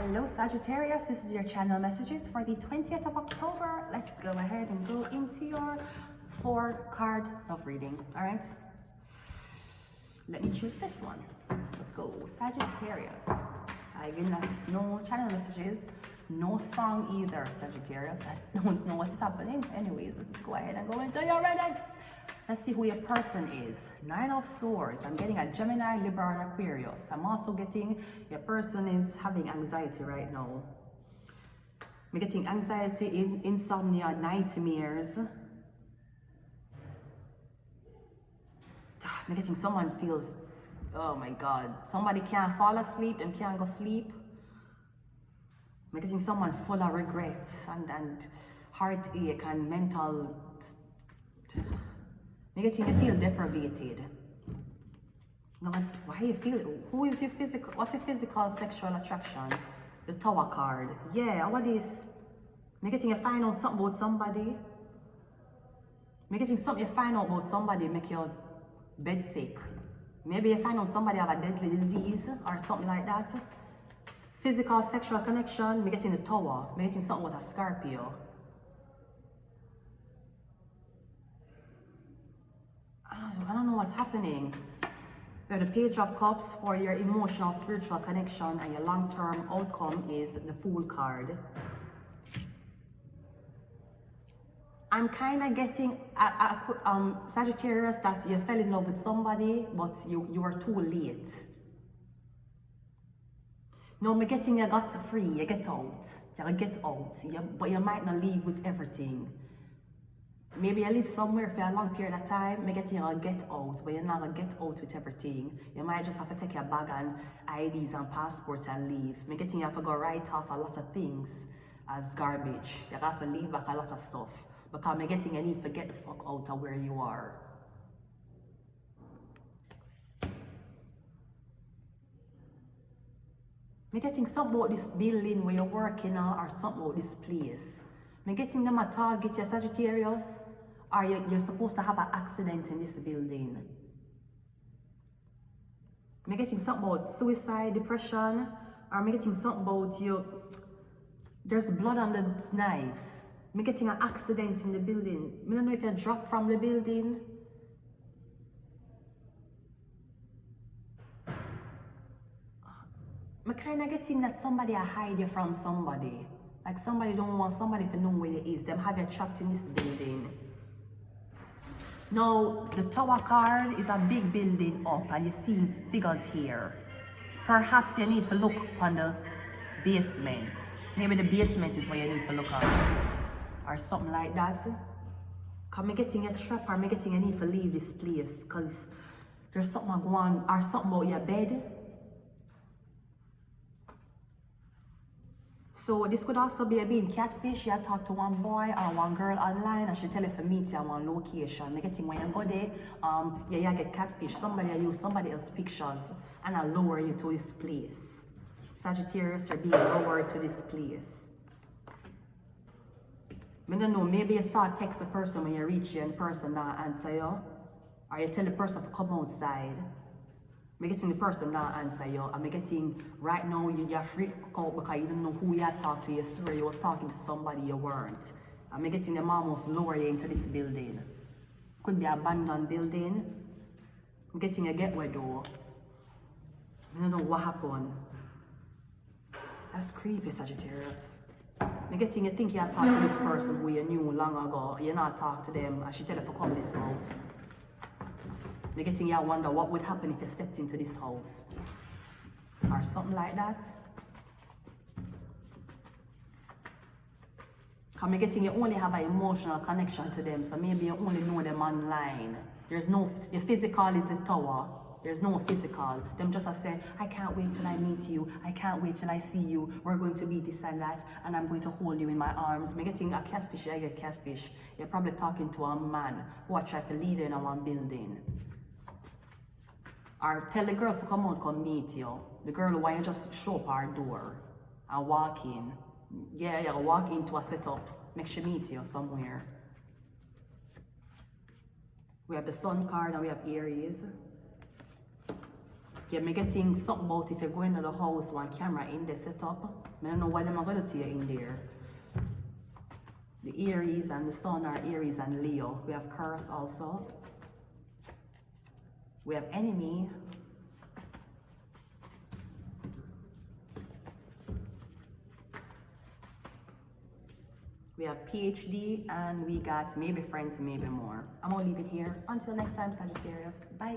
Hello Sagittarius, this is your channel messages for the 20th of October. Let's go ahead and go into your 4-card love reading. All right, let me choose this one. Let's go Sagittarius. Again, that's no channel messages, no song either, Sagittarius. I don't know what is happening. Anyways, let's just go ahead and go into your reading. Let's see who your person is. 9 of Swords. I'm getting a Gemini, Libra, and Aquarius. I'm also getting your person is having anxiety right now. I'm getting anxiety, insomnia, nightmares. I'm getting someone feels, oh my God, somebody can't fall asleep and can't go sleep. I'm getting someone full of regret and heartache and mental. I'm getting you feel deprivated. No, why you feel? Who is your physical? What's your physical sexual attraction? The Tower card. Yeah, what is? I'm getting you find out something about somebody. I'm getting something you find out about somebody make your bed sick. Maybe you find out somebody have a deadly disease or something like that. Physical sexual connection. I'm getting the Tower. I'm getting something with a Scorpio. I don't know what's happening. You have the Page of Cups for your emotional, spiritual connection, and your long-term outcome is the Fool card. I'm kind of getting Sagittarius that you fell in love with somebody, but you were too late. No, I'm getting you got free, you get out. You get out, but you might not leave with everything. Maybe you live somewhere for a long period of time, I'm getting you get out, but you're not going to get out with everything. You might just have to take your bag and IDs and passports and leave. I'm getting you have to go write off a lot of things as garbage. You have to leave back a lot of stuff. Because I'm getting you need to get the fuck out of where you are. I'm getting something about this building where you're working on or something about this place. I'm getting them a target, your Sagittarius, or you're supposed to have an accident in this building. I'm getting something about suicide, depression, or I'm getting something about you. There's blood on the knives. I'm getting an accident in the building. I don't know if you dropped from the building. I'm kind of getting that somebody hide you from somebody. Like somebody don't want somebody to know where you is. Them have you trapped in this building. Now, the Tower card is a big building up and you see figures here. Perhaps you need to look on the basement. Maybe the basement is where you need to look on. Or something like that. Because I'm getting a trap or I'm getting you need to leave this place. Because there's something going on or something about your bed. So this could also be being catfish. You talk to one boy or one girl online and she tell you to meet you at one location. I'm getting when you go there, you get catfish. Somebody use somebody else's pictures and I lower you to this place. Sagittarius are being lowered to this place. I don't know, maybe you saw text a person when you reach you in person not answer you. Or you tell the person to come outside. I'm getting the person not answer you. I'm getting right now you're free to out because you don't know who you talk to. You swear you was talking to somebody you weren't. I'm getting them almost lower you into this building. Could be an abandoned building. I'm getting a getaway door. I don't know what happened. That's creepy, Sagittarius. I'm getting you think you talk to this person who you knew long ago. You not talk to them and she tell you to come to this house. I'm getting you wonder what would happen if you stepped into this house. Or something like that. I'm getting you only have an emotional connection to them. So maybe you only know them online. There's no, your physical is a Tower. There's no physical. Them just say, I can't wait till I meet you. I can't wait till I see you. We're going to be this and that. And I'm going to hold you in my arms. I'm getting a catfish. I get catfish. You're probably talking to a man who are trying to lead you in one building. Or tell the girl to come out, come meet you. The girl who you just show up our door and walk in. Yeah, you walk into a setup. Make sure meet you somewhere. We have the Sun card and we have Aries. Okay, I'm getting something about if you're going to the house, one camera in the setup. I don't know what I'm going to tell you in there. The Aries and the Sun are Aries and Leo. We have curse also. We have enemy. We have PhD, and we got maybe friends, maybe more. I'm gonna leave it here. Until next time, Sagittarius. Bye.